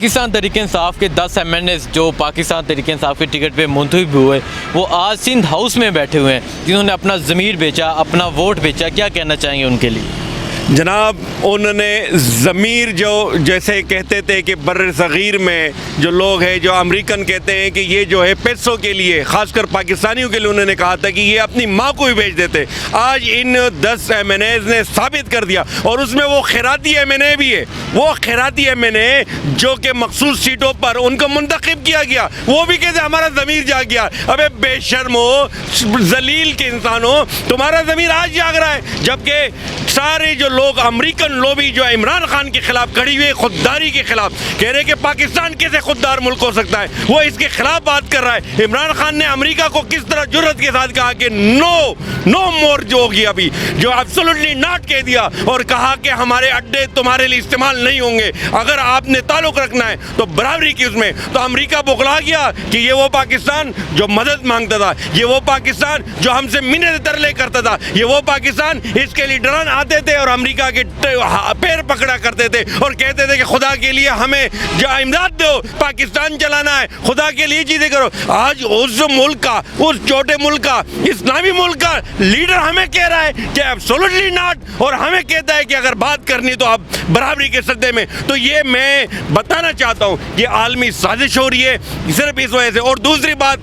पाकिस्तान तहरीक-ए-इंसाफ के 10 MNAs जो पाकिस्तान तहरीक-ए-इंसाफ के टिकट पे मुंतखब हुए वो आज सिंध हाउस में बैठे हुए हैं, जिन्होंने अपना ज़मीर बेचा, अपना वोट बेचा। क्या कहना चाहेंगे उनके लिए? जनाब, उन्होंने ज़मीर जो जैसे कहते थे कि बर्र सग़ीर में जो लोग हैं, जो अमेरिकन कहते हैं कि ये जो है पैसों के लिए, ख़ासकर पाकिस्तानियों के लिए, उन्होंने कहा था कि ये अपनी माँ को भी बेच देते। आज इन 10 MNAs ने साबित कर दिया, और उसमें वो खैराती MNA भी है। वो खैराती MNA जो कि मखसूस सीटों पर उनको मुंतखब किया गया, वो भी कहते हमारा ज़मीर जाग गया। अबे बेशर्मो, जलील के इंसानों, तुम्हारा ज़मीर आज जाग रहा है, जबकि सारे जो लोग अमेरिकन लोबी जो इमरान खान के खिलाफ खड़ी हुई, खुददारी के खिलाफ कह रहे कि पाकिस्तान कैसे खुददार मुल्क हो सकता है, वो इसके खिलाफ बात कर रहा है। इमरान खान ने अमेरिका को किस तरह जुर्रत के साथ कहा कि नो मोर जो होगी, अभी जो एब्सोल्युटली नॉट कह दिया, और कहा कि हमारे अड्डे तुम्हारे लिए इस्तेमाल नहीं होंगे, अगर आपने ताल्लुक रखना है तो बराबरी की उसमें। तो अमेरिका बौखला गया कि ये वो पाकिस्तान जो मदद मांगता था, ये वो पाकिस्तान जो हमसे मिन्नत तरले करता था, ये वो पाकिस्तान इसके लीडरान आते थे और अमेरिका के पैर पकड़ा करते थे और कहते थे कि खुदा के लिए हमें जो इमदाद दो, पाकिस्तान चलाना है, खुदा के लिए चीजें करो। आज उस मुल्क का, उस छोटे मुल्क का, इस्लामी मुल्क का लीडर हमें कह रहा है कि एब्सोल्युटली नॉट, और हमें कहता है कि अगर बात करनी तो आप बराबरी के सद्दे में। तो ये मैं बताना चाहता हूँ, ये आलमी साजिश हो रही है सिर्फ इस वजह से। और दूसरी बात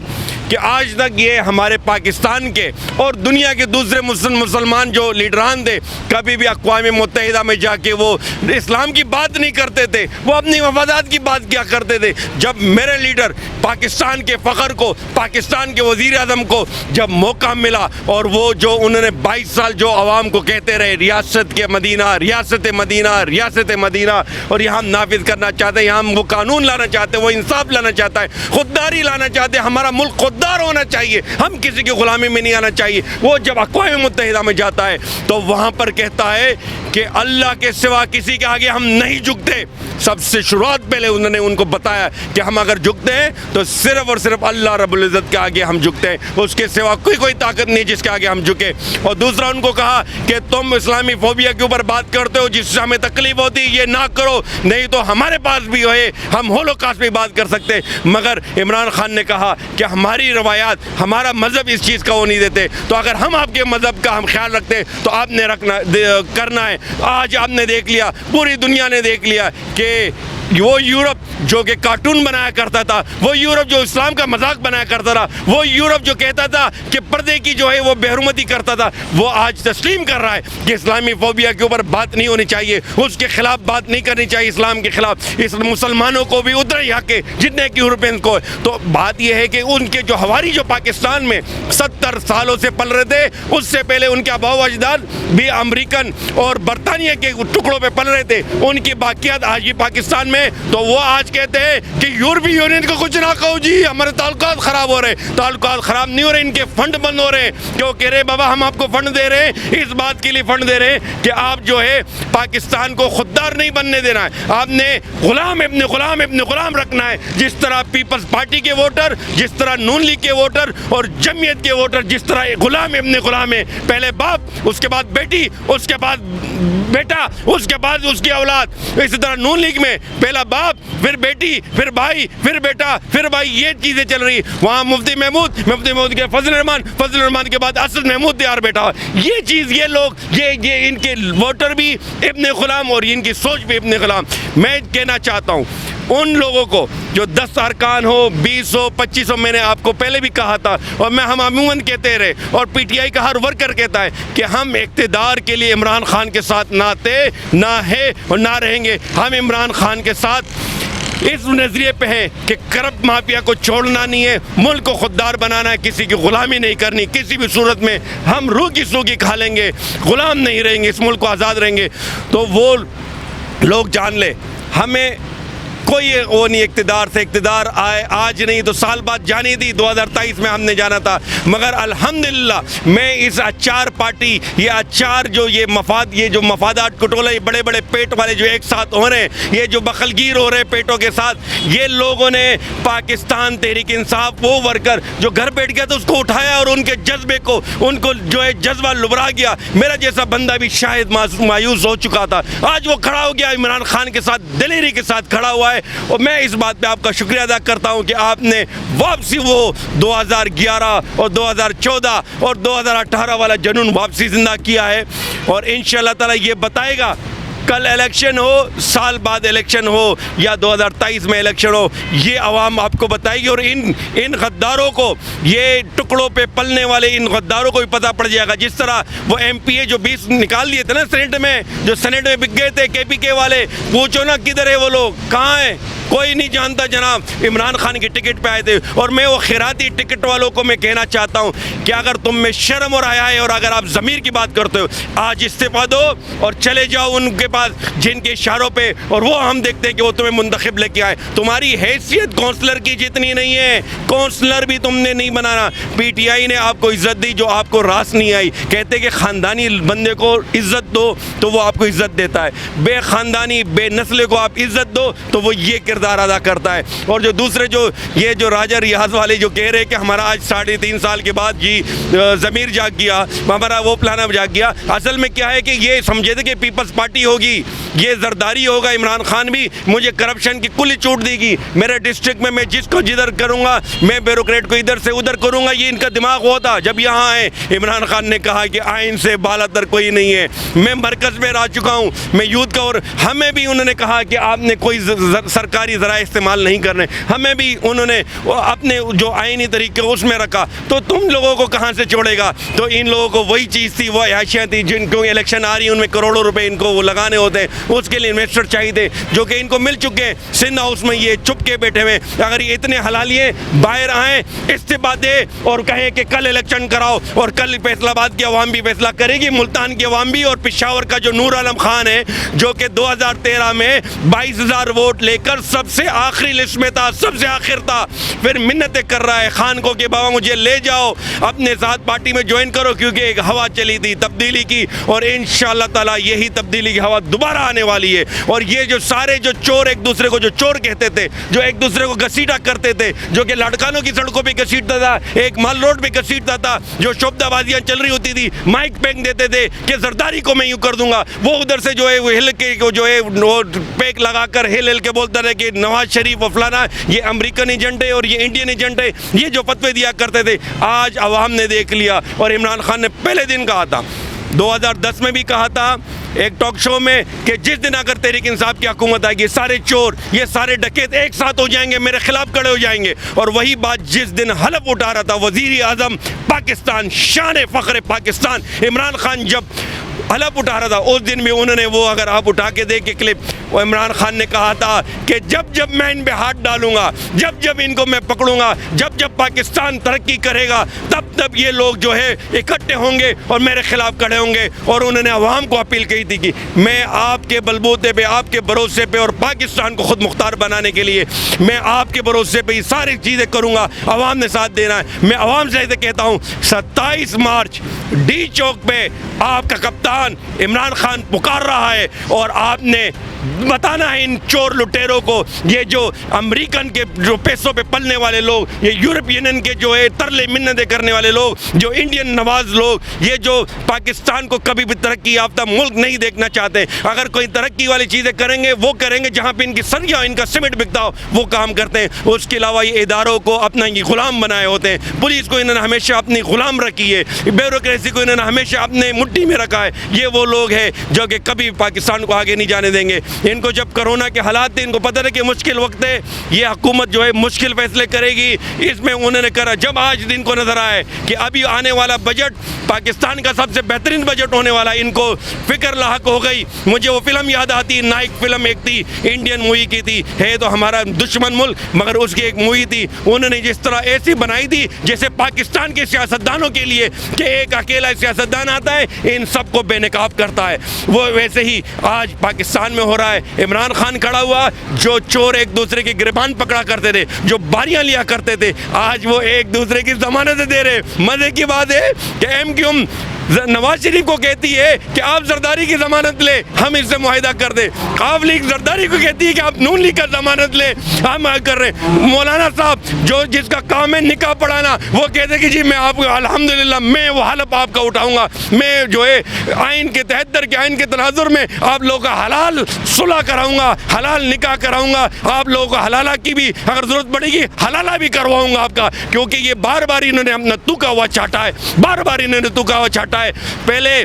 कि आज तक ये हमारे पाकिस्तान के और दुनिया के दूसरे मुसलमान जो लीडरान थे, कभी भी अक़वाम मुत्तहिदा में जाके वो इस्लाम की बात नहीं करते थे, वो अपनी मफादात की बात किया करते थे। जब मेरे लीडर पाकिस्तान के फ़ख्र को, पाकिस्तान के वज़ीर आज़म को जब मौका मिला, और वो जो उन्होंने 22 साल जो आवाम को कहते रहे रियासत के मदीना, रियासत मदीना, रियासत मदीना, और यहाँ हम नाफिज करना चाहते हैं, यहाँ हम वो कानून लाना चाहते हैं, वो इंसाफ लाना चाहता है, खुददारी लाना चाहते हैं, हमारा मुल्क खुददार होना चाहिए, हम किसी की गुलामी में नहीं आना चाहिए। वो जब अक़वाम मुत्तहिदा में जाता है तो वहाँ पर कहता है कि अल्लाह के सिवा किसी के आगे हम नहीं झुकते। सबसे शुरुआत पहले उन्होंने उनको बताया कि हम अगर झुकते हैं तो सिर्फ और सिर्फ अल्लाह रब्बुल इज़्ज़त के आगे हम झुकते हैं, उसके सिवा कोई ताकत नहीं जिसके आगे हम झुके। और दूसरा उनको कहा कि तुम इस्लामी फोबिया के ऊपर बात करते हो, जिससे हमें तकलीफ होती है, ये ना करो, नहीं तो हमारे पास भी है, हम होलोकॉस्ट पे बात कर सकते। मगर इमरान खान ने कहा कि हमारी रवायात, हमारा मज़हब इस चीज़ का वो नहीं देते, तो अगर हम आपके मज़हब का हम ख्याल रखते हैं तो आपने करना है। आज आपने देख लिया, पूरी दुनिया ने देख लिया कि वो यूरोप जो कि कार्टून बनाया करता था, वो यूरोप जो इस्लाम का मजाक बनाया करता था, वो यूरोप जो कहता था कि पर्दे की जो है वो बेहरुमती करता था, वो आज तस्लीम कर रहा है कि इस्लामी फोबिया के ऊपर बात नहीं होनी चाहिए, उसके खिलाफ बात नहीं करनी चाहिए, इस्लाम के खिलाफ। इस मुसलमानों को भी उतना ही हक है जितने कि यूरोपियन को। तो बात यह है कि उनके जो हवारी जो पाकिस्तान में 70 सालों से पल रहे थे, उससे पहले उनके आबाओ अजदाद भी अमरीकन और बरतानिया के टुकड़ों पर पल रहे थे, उनकी बाकियात आज भी पाकिस्तान में। तो वो आज कहते हैं कि यूरोपीय यूनियन को कुछ ना कहो जी, हमारे ताल्लुकात खराब हो रहे। ताल्लुकात खराब नहीं हो रहे, इनके फंड बंद हो रहे। क्यों कह रहे बाबा हम आपको फंड दे रहे हैं, इस बात के लिए फंड दे रहे हैं कि आप जो है पाकिस्तान को खुददार नहीं बनने देना है, आपने गुलाम अपने गुलाम रखना है। जिस तरह पीपल्स पार्टी के वोटर, जिस तरह नून लीग के वोटर और जमीयत के वोटर जिस तरह गुलाम है, पहले बाप, उसके बाद बेटी, उसके बाद बेटा, उसके बाद उसकी औलाद। इसी तरह नून लीग में पहला बाप, फिर बेटी, फिर भाई, फिर बेटा, फिर भाई, ये चीजें चल रही। वहाँ मुफ्ती महमूद के फजल रहमान के बाद असद महमूद यार बेटा। ये चीज, ये लोग, ये इनके वोटर भी इब्ने गुलाम और इनकी सोच भी इब्ने गुलाम। मैं कहना चाहता हूँ उन लोगों को जो 10 अरकान हो, 20 हो, 25 हो, मैंने आपको पहले भी कहा था और हम अमूमन कहते रहे, और PTI का हर वर्कर कहता है कि हम इक़्तिदार के लिए इमरान खान के साथ ना थे, ना है और ना रहेंगे। हम इमरान खान के साथ इस नज़रिए पे है कि करप्ट माफिया को छोड़ना नहीं है, मुल्क को खुददार बनाना है, किसी की गुलामी नहीं करनी किसी भी सूरत में। हम रूह की सूखी खा लेंगे, गुलाम नहीं रहेंगे, इस मुल्क को आज़ाद रहेंगे। तो वो लोग जान ले, हमें कोई वो नहीं इक़्तिदार से, इक़्तिदार आए आज नहीं तो साल बाद जानी थी, 2023 में हमने जाना था। मगर अल्हम्दुलिल्लाह मैं इस अचार पार्टी, ये अचार जो ये जो मफादात कुटोला, ये बड़े बड़े पेट वाले जो एक साथ हो रहे हैं, ये जो बखलगीर हो रहे हैं पेटों के साथ, ये लोगों ने पाकिस्तान तहरीक इंसाफ, वो वर्कर जो घर बैठ गया था उसको उठाया और उनके जज्बे को, उनको जो है जज्बा लुबरा गया। मेरा जैसा बंदा भी शायद मायूस हो चुका था, आज वो खड़ा हो गया, इमरान खान के साथ, दलेरी के साथ खड़ा हुआ है। है। और मैं इस बात पे आपका शुक्रिया अदा करता हूँ कि आपने वापसी वो 2011 और 2014 और 2018 वाला जुनून वापसी जिंदा किया है। और इंशाअल्लाह ताला ये बताएगा, कल इलेक्शन हो, साल बाद इलेक्शन हो या 2023 में इलेक्शन हो, ये आवाम आपको बताएगी। और इन गद्दारों को, ये टुकड़ों पे पलने वाले इन गद्दारों को भी पता पड़ जाएगा। जिस तरह वो MPA जो 20 निकाल दिए थे ना सेनेट में, जो सेनेट में बिक गए थे KPK वाले, पूछो ना किधर है वो लोग, कहाँ हैं, कोई नहीं जानता जनाब। इमरान खान की टिकट पे आए थे। और मैं वो खैराती टिकट वालों को मैं कहना चाहता हूँ कि अगर तुम में शर्म और हया है और अगर आप ज़मीर की बात करते हो, आज इस्तीफा दो और चले जाओ उनके पास जिनके इशारों पे, और वो हम देखते हैं कि वो तुम्हें मुंतखब लेके आए। तुम्हारी हैसियत काउंसलर की जितनी नहीं है, काउंसलर भी तुमने नहीं बनाना। PTI ने आपको इज्जत दी जो आपको रास नहीं आई। कहते कि ख़ानदानी बंदे को इज्जत दो तो वो आपको इज्जत देता है, बेख़ानदानी बेनस्ले को आप इज्जत दो तो वो ये किरदार अदा करता है। और जो दूसरे जो राजा रियाज वाले जो कह रहे हैं कि हमारा आज 3.5 साल के बाद जी ज़मीर जाग गया, हमारा वो प्लान अब जाग गया, असल में क्या है कि ये समझे थे कि पीपल्स पार्टी होगी, ये जरदारी होगा। इमरान खान भी मुझे करप्शन की कुल छूट देगी, मेरे डिस्ट्रिक्ट में मैं जिसको जिधर करूँगा, मैं ब्यूरोक्रेट को इधर से उधर करूँगा, ये इनका दिमाग होता। जब यहाँ आए इमरान खान ने कहा कि आइन से बालातर कोई नहीं है, मैं मरकज़ में रह चुका हूँ, मैं यूथ का, और हमें भी उन्होंने कहा कि आपने कोई सरकारी ज़राए इस्तेमाल नहीं करने, हमें भी उन्होंने अपने जो आइनी तरीके उसमें रखा। तो तुम लोगों को कहाँ से छोड़ेगा? तो इन लोगों को वही चीज़ थी, वो अयाशियाँ थी, जिनको इलेक्शन आ रही है उनमें करोड़ों रुपए इनको वो लगाने होते हैं, उसके लिए इन्वेस्टर चाहिए थे जो कि इनको मिल चुके हैं। सिंध हाउस में ये चुप के बैठे हुए। अगर ये इतने हलालिए बाहर आए, इस्तीफा दे और कहें कि कल इलेक्शन कराओ, और कल फैसलाबाद की अवाम भी फैसला करेगी, मुल्तान की अवाम भी, और पेशावर का जो नूर आलम खान है जो कि 2013 में 22,000 वोट लेकर सबसे आखिरी लिस्ट में था, सबसे आखिर था, फिर मिन्नतें कर रहा है खान को कि बाबा मुझे ले जाओ अपने साथ पार्टी में ज्वाइन करो, क्योंकि एक हवा चली थी तब्दीली की, और इंशाअल्लाह ताला यही तब्दीली की हवा दोबारा आने वाली है। और ये जो सारे जो चोर एक दूसरे को जो चोर कहते थे, जो एक दूसरे को घसीटा करते थे, जो कि लड़कानों की सड़कों पे घसीटता था, एक माल रोड पे घसीटता था, जो शोबदाबाजियां चल रही होती थी, माइक पैक देते थे कि जरदारी को मैं यूँ कर दूंगा, वो उधर से जो है वो हिल के जो है वो पैक लगाकर हिल हिल के बोलता रहे कि नवाज शरीफ और फलाना ये अमेरिकन एजेंट है और ये इंडियन एजेंट है, ये जो फतवे दिया करते थे, आज अवाम ने देख लिया। और इमरान खान ने पहले दिन कहा था, 2010 में भी कहा था एक टॉक शो में कि जिस दिन अगर तहरीक इंसाफ की हुकूमत आएगी, सारे चोर, ये सारे डकैत एक साथ हो जाएंगे, मेरे खिलाफ खड़े हो जाएंगे। और वही बात जिस दिन हलफ उठा रहा था वज़ीर आज़म पाकिस्तान, शान फ़ख्र पाकिस्तान, इमरान खान जब हलफ उठा रहा था, उस दिन भी उन्होंने वो, अगर आप उठा के देख के क्लिप, वो इमरान खान ने कहा था कि जब जब मैं इन पे हाथ डालूंगा, जब जब इनको मैं पकड़ूंगा, जब जब पाकिस्तान तरक्की करेगा, तब तब ये लोग जो है इकट्ठे होंगे और मेरे खिलाफ खड़े होंगे। और उन्होंने अवाम को अपील की थी कि मैं आपके बलबूते पे, आपके भरोसे पे, और पाकिस्तान को खुद मुख्तार बनाने के लिए मैं आपके भरोसे पे ये सारी चीज़ें करूँगा। अवाम ने साथ देना है। मैं अवाम से कहता हूँ 27 मार्च डी चौक पे आपका कप्तान इमरान खान पुकार रहा है, और आपने बताना है इन चोर लुटेरों को, ये जो अमेरिकन के जो पैसों पे पलने वाले लोग, ये यूरोप यूनियन के जो है तरले मिन्नतें करने वाले लोग, जो इंडियन नवाज लोग, ये जो पाकिस्तान को कभी भी तरक्की याफ्ता मुल्क नहीं देखना चाहते। अगर कोई तरक्की वाली चीज़ें करेंगे वो करेंगे जहाँ पे इनकी सरिया, इनका सीमेंट बिकता हो, वो काम करते हैं। उसके अलावा ये इदारों को अपना ये गुलाम बनाए होते हैं। पुलिस को इन्होंने हमेशा अपनी गुलाम रखी है, ब्यूरोक्रेसी को इन्होंने हमेशा अपने मुट्ठी में रखा है। ये वो लोग हैं जो कि कभी पाकिस्तान को आगे नहीं जाने देंगे। इनको जब कोरोना के हालात थे, इनको पता है कि मुश्किल वक्त है, ये हुकूमत जो है मुश्किल फैसले करेगी, इसमें उन्होंने करा। जब आज दिन को नजर आए कि अभी आने वाला बजट पाकिस्तान का सबसे बेहतरीन बजट होने वाला, इनको फिक्र लाहक हो गई। मुझे वो फिल्म याद आती, नाइक फिल्म एक थी, इंडियन मूवी की थी, है तो हमारा दुश्मन मुल्क, मगर उसकी एक मूवी थी, उन्होंने जिस तरह ऐसी बनाई थी जैसे पाकिस्तान के सियासतदानों के लिए कि एक अकेला सियासतदान आता है, इन सबको बेनकाब करता है, वो वैसे ही आज पाकिस्तान में हो रहा है। इमरान खान खड़ा हुआ, जो चोर एक दूसरे की गिरबान पकड़ा करते थे, जो बारियां लिया करते थे, आज वो एक दूसरे की जमानत दे रहे। मजे की बात है कि एमक्यूएम नवाज शरीफ को कहती है कि आप जरदारी की जमानत ले, हम इससे मुआहिदा कर दे। आवाम लीग जरदारी को कहती है कि आप नून लीग का जमानत ले, हम कर रहे। मौलाना साहब जो जिसका काम है निकाह पढ़ाना, वो कहते हैं कि जी मैं आपको अल्हम्दुलिल्लाह मैं वो हलफ आपका उठाऊंगा, मैं जो है आइन के 73 के आइन के तनाजुर में आप लोगों का हलाल सुलह कराऊंगा, हलाल निकाह कराऊंगा, आप लोगों को हलाला की भी अगर जरूरत पड़ेगी हलाला भी करवाऊंगा आपका। क्योंकि ये बार बार इन्होंने अपना तुका हुआ चाटा है, बार बार इन्होंने तुका हुआ चाटा है पहले।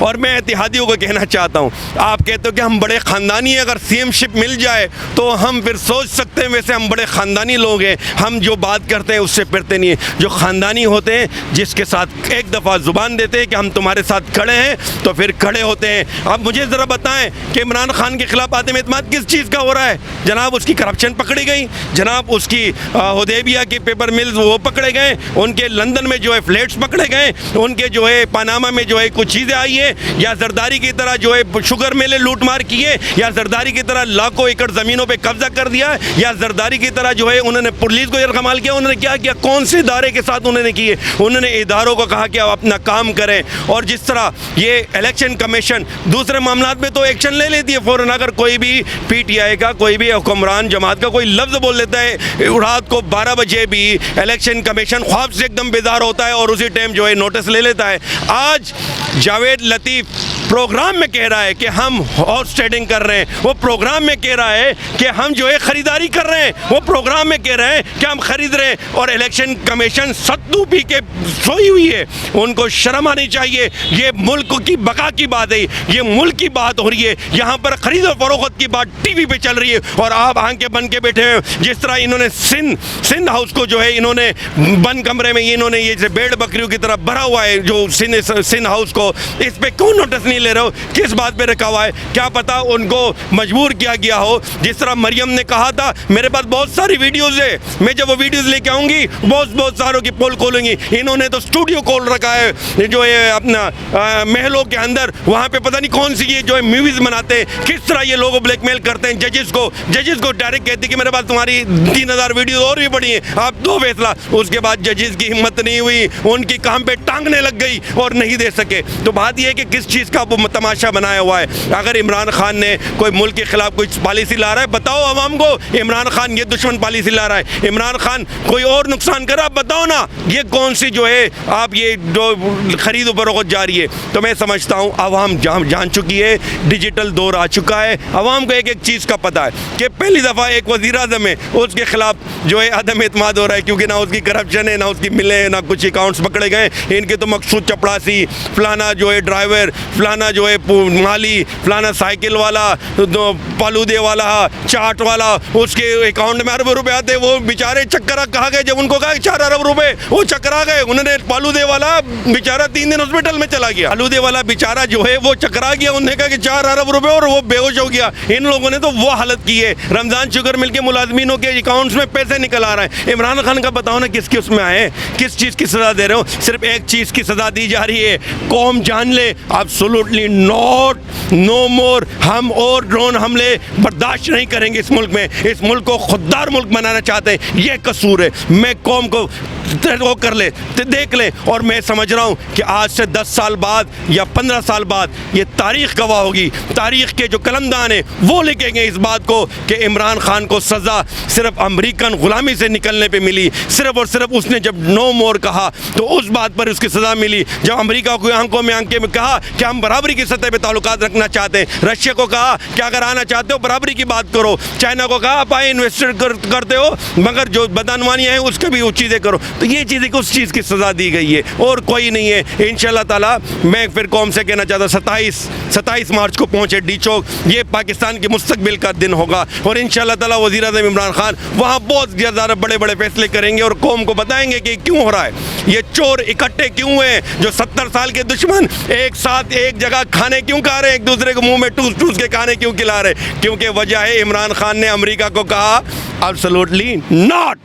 और मैं इत्तेहादियों को कहना चाहता हूँ, आप कहते हो कि हम बड़े ख़ानदानी हैं, अगर सीएमशिप मिल जाए तो हम फिर सोच सकते हैं, वैसे हम बड़े ख़ानदानी लोग हैं, हम जो बात करते हैं उससे फिरते नहीं हैं। जो ख़ानदानी होते हैं, जिसके साथ एक दफ़ा ज़ुबान देते हैं कि हम तुम्हारे साथ खड़े हैं, तो फिर खड़े होते हैं। अब मुझे ज़रा बताएं कि इमरान खान के ख़िलाफ़ आदम एतमाद किस चीज़ का हो रहा है? जनाब उसकी करप्शन पकड़ी गई, जनाब उसकी हुदैबिया के पेपर मिल्स वो पकड़े गए, उनके लंदन में जो है फ्लैट्स पकड़े गए, उनके जो है पनामा में जो है कुछ चीज़ें आई है, या जरदारी की तरह जो है शुगर मेले लूटमार किए, या जरदारी की तरह लाखों एकड़ ज़मीनों पे कब्जा कर दिया, या जरदारी की तरह जो है उन्होंने पुलिस को इस्तेमाल किया। उन्होंने क्या किया? कौन से इदारे के साथ उन्होंने किए? उन्होंने इदारों को कहा कि आप अपना काम करें। और जिस तरह ये इलेक्शन कमीशन दूसरे मामलात में तो एक्शन ले लेती है फ़ौरन। अगर कोई भी PTI का कोई भी हुक्मरान जमात का कोई लफ्ज़ बोल लेता है, रात को 12 बजे भी इलेक्शन कमीशन ख्वाब से एकदम बेदार होता है और उसी टाइम जो है नोटिस ले लेता है। आज जावेद लतीफ़ प्रोग्राम में कह रहा है कि हम हॉर्स ट्रेडिंग कर रहे हैं, वो प्रोग्राम में कह रहा है कि हम जो है ख़रीदारी कर रहे हैं, वो प्रोग्राम में कह रहे हैं कि हम ख़रीद रहे हैं। और इलेक्शन कमीशन सत्तू पी के सोई हुई है, उनको शर्म आनी चाहिए। ये मुल्क की बका की बात है, ये मुल्क की बात हो रही है, यहाँ पर ख़रीद और फरोख्त की बात TV पे चल रही है और आप आंखें बन के बैठे हैं। जिस तरह इन्होंने सिंध हाउस को जो है इन्होंने बंद कमरे में इन्होंने ये भेड़ बकरियों की तरह भरा हुआ है, जो सिंध हाउस को, इस पर क्यों नोटिस नहीं ले रहे हो? किस बात पे रखा हुआ है? क्या पता उनको मजबूर किया गया हो। जिस तरह मरियम ने कहा था, मेरे पास बहुत सारी वीडियोज़ है, मैं जब वो वीडियोज़ लेके आऊँगी बहुत सारों की पोल खोलूँगी। इन्होंने तो स्टूडियो खोल रखा है जो है अपना महलों के अंदर, वहाँ पे पता नहीं कौन सी ये जो है मूवीज़ बनाते हैं, किस तरह ये लोगों ब्लैकमेल करते हैं जजेस को डायरेक्ट कहते हैं कि मेरे पास तुम्हारी 3000 वीडियोज़ और भी पड़ी हैं, आप दो फैसला। उसके बाद जजेस की हिम्मत नहीं हुई, उनकी काम पे टांगने लग गई और नहीं दे सके। तो बात यह है कि किस चीज़ का वो तमाशा बनाया हुआ है। अगर इमरान खान ने कोई मुल्क के खिलाफ कोई पॉलिसी ला रहा है, बताओ आवाम को इमरान खान ये दुश्मन पॉलिसी ला रहा है, इमरान खान कोई और नुकसान कर रहा है, बताओ ना ये कौन सी जो है आप ये जो खरीद फरोख्त जा रही है। तो मैं समझता हूँ आवाम जान चुकी है, डिजिटल दौर आ चुका है, आवाम को एक एक चीज़ का पता है कि पहली दफ़ा एक वज़ीर आज़म है, उसके खिलाफ जो है अदम एतमाद हो रहा है, क्योंकि ना उसकी करप्शन है, ना उसकी मिले हैं, ना कुछ अकाउंट्स पकड़े गए। इनके तो मकसूद चपड़ासी, फलाना जो है ड्राइवर, फलाना जो है माली, फलाना साइकिल वाला, तो पालूदे वाला, चाट वाला, उसके अकाउंट में अरबों रुपए आते, वो बेचारे चक्कर कहा गए। जब उनको कहा 4 अरब रुपए, वो चकरा गए। उन्होंने पालूदे वाला बेचारा 3 दिन हॉस्पिटल में चला गया। पालूदे वाला बेचारा जो है वो चकरा गया, उन्होंने कहा कि 4 अरब रुपए, और वो बेहोश हो गया। इन लोगों ने तो वो हालत की है। रमज़ान शुगर मिल के मुलाजमीनों के अकाउंट्स में पैसे निकल आ रहे हैं। इमरान खान का बताओ ना किसकी उसमें आए, किस चीज़ की सज़ा दे रहे हो? सिर्फ एक चीज़ की सज़ा दी जा रही है, कौम जान ले, एब्सोल्युटली नॉट, नो मोर। हम और ड्रोन हमले बर्दाश्त नहीं करेंगे इस मुल्क में। इस मुल्क को खुददार मुल्क बनाना चाहते हैं, ये कसूर है। मैं कौम को वो कर ले, देख ले। और मैं समझ रहा हूँ कि आज से 10 साल बाद या 15 साल बाद ये तारीख़ गवाह होगी, तारीख़ के जो कलमदान है वो लिखेंगे इस बात को कि इमरान खान को सज़ा सिर्फ अमेरिकन ग़ुलामी से निकलने पे मिली। सिर्फ और सिर्फ उसने जब नो मोर कहा तो उस बात पर उसकी सज़ा मिली। जब अमेरिका को आंखों में आंखें में कहा कि हम बराबरी की सतह पर ताल्लुकात रखना चाहते हैं, रशिया को कहा कि अगर आना चाहते हो बराबरी की बात करो, चाइना को कहा आप आए इन्वेस्ट करते हो मगर जो बदअनवानियाँ हैं उसके भी वो चीज़ें करो। तो ये चीज़ें उस चीज़ की सज़ा दी गई है और कोई नहीं है। इंशाअल्लाह ताला मैं फिर कौम से कहना चाहता 27 मार्च को पहुँचे डी चौक, ये पाकिस्तान के मुस्तकबिल का दिन होगा और इंशाअल्लाह ताला वज़ीर आज़म इमरान खान वहाँ बहुत ज़्यादा बड़े बड़े फैसले करेंगे और कौम को बताएंगे कि क्यों हो रहा है, ये चोर इकट्ठे क्यों हैं, जो 70 साल के दुश्मन एक साथ एक जगह खाने क्यों खा रहे हैं, एक दूसरे को मुंह में ठूस के खाने क्यों खिला रहे, क्योंकि वजह है इमरान खान ने अमेरिका को कहा एब्सोल्युटली नॉट।